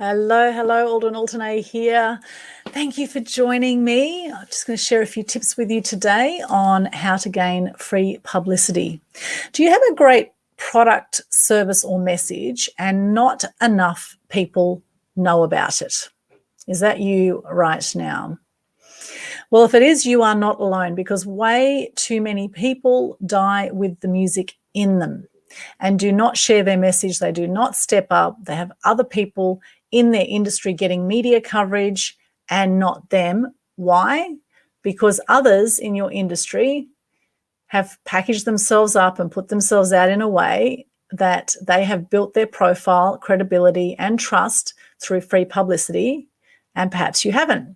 Hello, Alden Alternay here. Thank you for joining me. I'm just going to share a few tips with you today on how to gain free publicity. Do you have a great product, service, or message and not enough people know about it? Is that you right now? Well, if it is, you are not alone, because way too many people die with the music in them and do not share their message. They do not step up. They have other people in their industry getting media coverage and not them. Why? Because others in your industry have packaged themselves up and put themselves out in a way that they have built their profile, credibility, and trust through free publicity, and perhaps you haven't.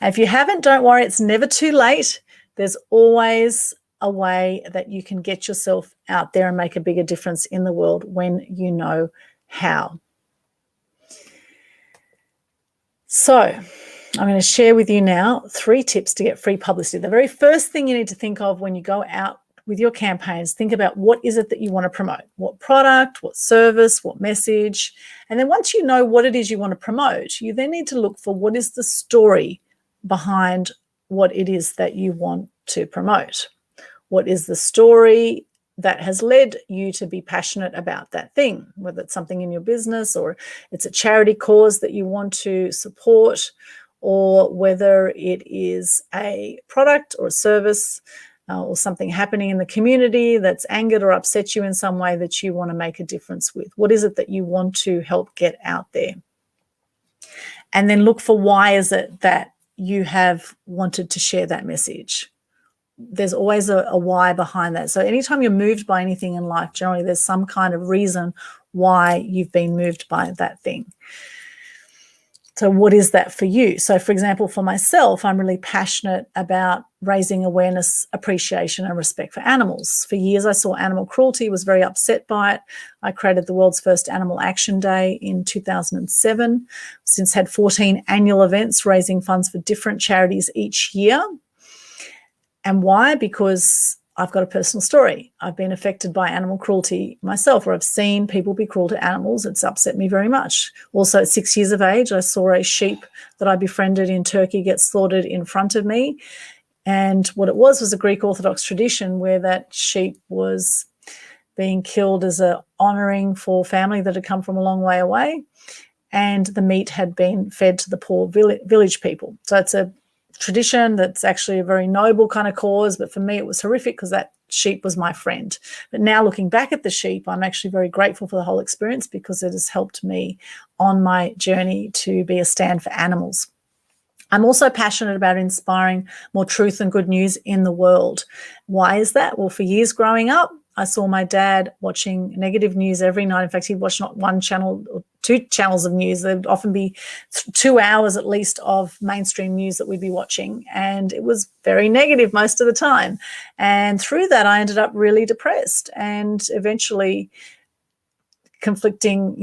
And if you haven't, don't worry, it's never too late. There's always a way that you can get yourself out there and make a bigger difference in the world when you know how. So I'm going to share with you now 3 tips to get free publicity. The very first thing you need to think of when you go out with your campaigns, think about what is it that you want to promote, what product, what service, what message. And then once you know what it is you want to promote, you then need to look for what is the story behind what it is that you want to promote. What is the story that has led you to be passionate about that thing, whether it's something in your business or it's a charity cause that you want to support, or whether it is a product or a service or something happening in the community that's angered or upset you in some way that you want to make a difference with. What is it that you want to help get out there? And then look for why is it that you have wanted to share that message. There's always a why behind that. So anytime you're moved by anything in life, generally there's some kind of reason why you've been moved by that thing. So what is that for you? So for example, for myself, I'm really passionate about raising awareness, appreciation, and respect for animals. For years, I saw animal cruelty, was very upset by it. I created the world's first Animal Action Day in 2007. Since had 14 annual events raising funds for different charities each year. And why? Because I've got a personal story. I've been affected by animal cruelty myself, or I've seen people be cruel to animals. It's upset me very much. Also, at 6 years of age, I saw a sheep that I befriended in Turkey get slaughtered in front of me. And what it was a Greek Orthodox tradition where that sheep was being killed as a honouring for family that had come from a long way away. And the meat had been fed to the poor village people. So it's a tradition that's actually a very noble kind of cause, but for me it was horrific because that sheep was my friend. But now looking back at the sheep, I'm actually very grateful for the whole experience because it has helped me on my journey to be a stand for animals. I'm also passionate about inspiring more truth and good news in the world. Why is that? Well, for years growing up, I saw my dad watching negative news every night. In fact, he'd watch not one channel or 2 channels of news. There'd often be 2 hours at least of mainstream news that we'd be watching. And it was very negative most of the time. And through that, I ended up really depressed and eventually conflicting,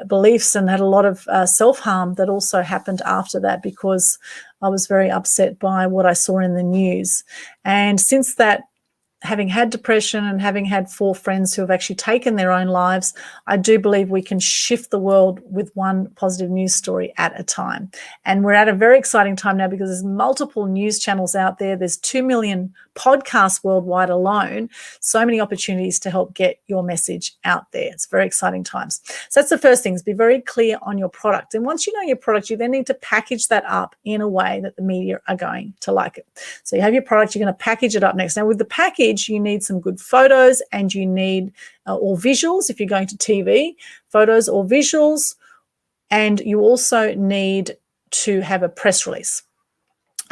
beliefs, and had a lot of self-harm that also happened after that because I was very upset by what I saw in the news. And since that, having had depression and having had 4 friends who have actually taken their own lives, I do believe we can shift the world with one positive news story at a time. And we're at a very exciting time now because there's multiple news channels out there. There's 2 million podcasts worldwide alone. So many opportunities to help get your message out there. It's very exciting times. So that's the first thing, is be very clear on your product. And once you know your product, you then need to package that up in a way that the media are going to like it. So you have your product, you're going to package it up next. Now with the package, you need some good photos and you need or visuals if you're going to TV, photos or visuals, and you also need to have a press release.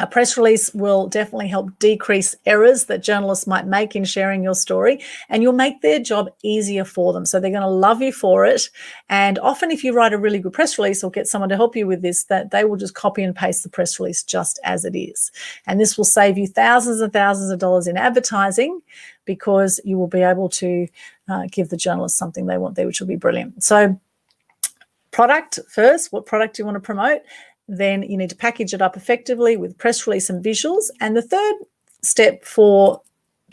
A press release will definitely help decrease errors that journalists might make in sharing your story, and you'll make their job easier for them. So they're going to love you for it. And often if you write a really good press release or get someone to help you with this, that they will just copy and paste the press release just as it is. And this will save you thousands and thousands of dollars in advertising because you will be able to give the journalists something they want there, which will be brilliant. So product first, what product do you want to promote? Then you need to package it up effectively with press release and visuals. And the third step for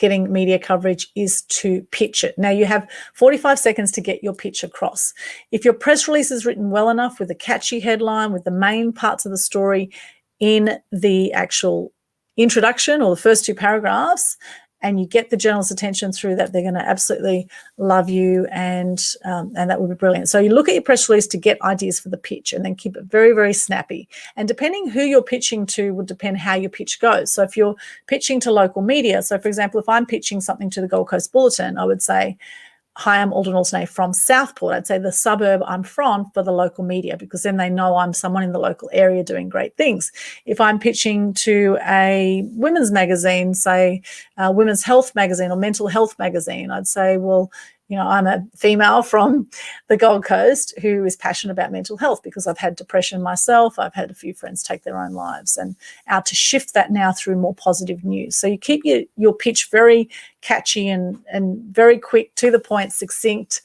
getting media coverage is to pitch it. Now, you have 45 seconds to get your pitch across. If your press release is written well enough with a catchy headline, with the main parts of the story in the actual introduction or the first 2 paragraphs, and you get the journalist's attention through that, they're going to absolutely love you, and that would be brilliant. So you look at your press release to get ideas for the pitch, and then keep it very, very snappy. And depending who you're pitching to would depend how your pitch goes. So if you're pitching to local media, so for example, if I'm pitching something to the Gold Coast Bulletin, I would say, "Hi, I'm Alden Alsnay from Southport." I'd say the suburb I'm from for the local media, because then they know I'm someone in the local area doing great things. If I'm pitching to a women's magazine, say Women's Health magazine or Mental Health magazine, I'd say, well, I'm a female from the Gold Coast who is passionate about mental health because I've had depression myself. I've had a few friends take their own lives, and out to shift that now through more positive news. So you keep your pitch very catchy and very quick, to the point, succinct.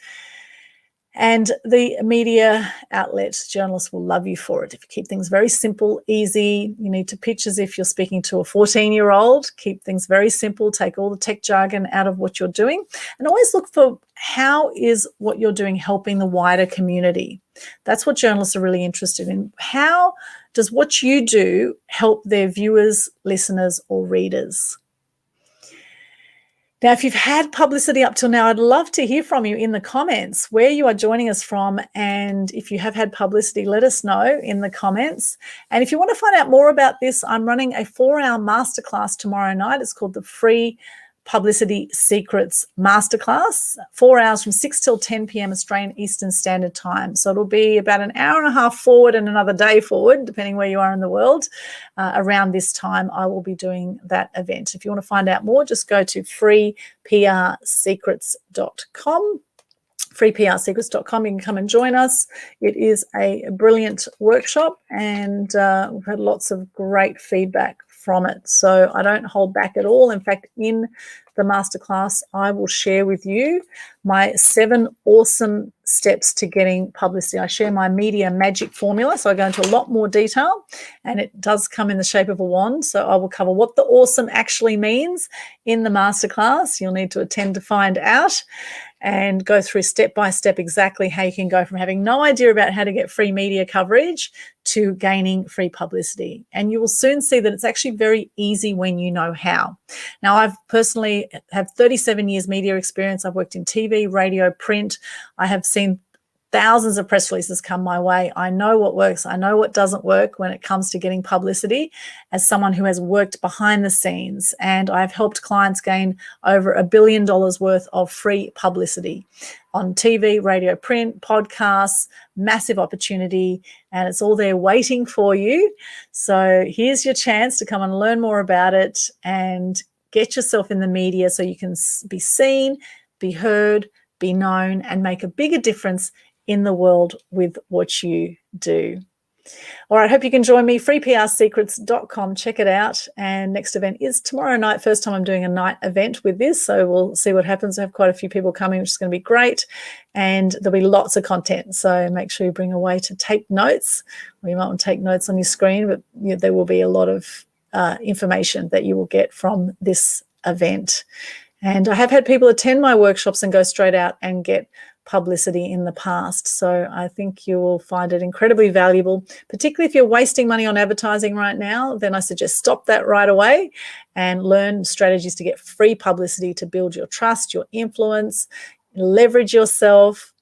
And the media outlets, journalists will love you for it. If you keep things very simple, easy, you need to pitch as if you're speaking to a 14-year-old. Keep things very simple. Take all the tech jargon out of what you're doing. And always look for, how is what you're doing helping the wider community? That's what journalists are really interested in. How does what you do help their viewers, listeners, or readers? Now, if you've had publicity up till now, I'd love to hear from you in the comments where you are joining us from. And if you have had publicity, let us know in the comments. And if you want to find out more about this, I'm running a 4-hour masterclass tomorrow night. It's called the Free Publicity Secrets Masterclass, 4 hours from 6 till 10 p.m. Australian Eastern Standard Time. So it'll be about an hour and a half forward and another day forward, depending where you are in the world. Around this time, I will be doing that event. If you want to find out more, just go to freeprsecrets.com. freeprsecrets.com. You can come and join us. It is a brilliant workshop, and we've had lots of great feedback from it. So I don't hold back at all. In fact, in the masterclass, I will share with you my 7 awesome steps to getting publicity. I share my media magic formula, so I go into a lot more detail, and it does come in the shape of a wand. So I will cover what the awesome actually means in the masterclass. You'll need to attend to find out, and go through step by step exactly how you can go from having no idea about how to get free media coverage to gaining free publicity. And you will soon see that it's actually very easy when you know how. Now, I've personally have 37 years media experience. I've worked in TV, radio, print. I have seen thousands of press releases come my way. I know what works. I know what doesn't work when it comes to getting publicity, as someone who has worked behind the scenes. And I've helped clients gain over $1 billion worth of free publicity on TV, radio, print, podcasts, massive opportunity, and it's all there waiting for you. So here's your chance to come and learn more about it and get yourself in the media so you can be seen, be heard, be known, and make a bigger difference in the world with what you do. All right, I hope you can join me, freeprsecrets.com. Check it out. And next event is tomorrow night. First time I'm doing a night event with this, so we'll see what happens. I have quite a few people coming, which is going to be great. And there'll be lots of content, so make sure you bring a way to take notes. Or you might want to take notes on your screen, but there will be a lot of information that you will get from this event. And I have had people attend my workshops and go straight out and get publicity in the past. So I think you will find it incredibly valuable, particularly if you're wasting money on advertising right now. Then I suggest stop that right away and learn strategies to get free publicity, to build your trust, your influence, leverage yourself,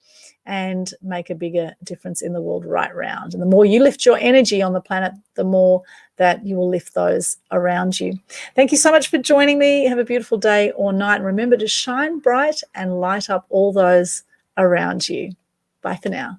and make a bigger difference in the world right round. And the more you lift your energy on the planet, the more that you will lift those around you. Thank you so much for joining me. Have a beautiful day or night. And remember to shine bright and light up all those around you. Bye for now.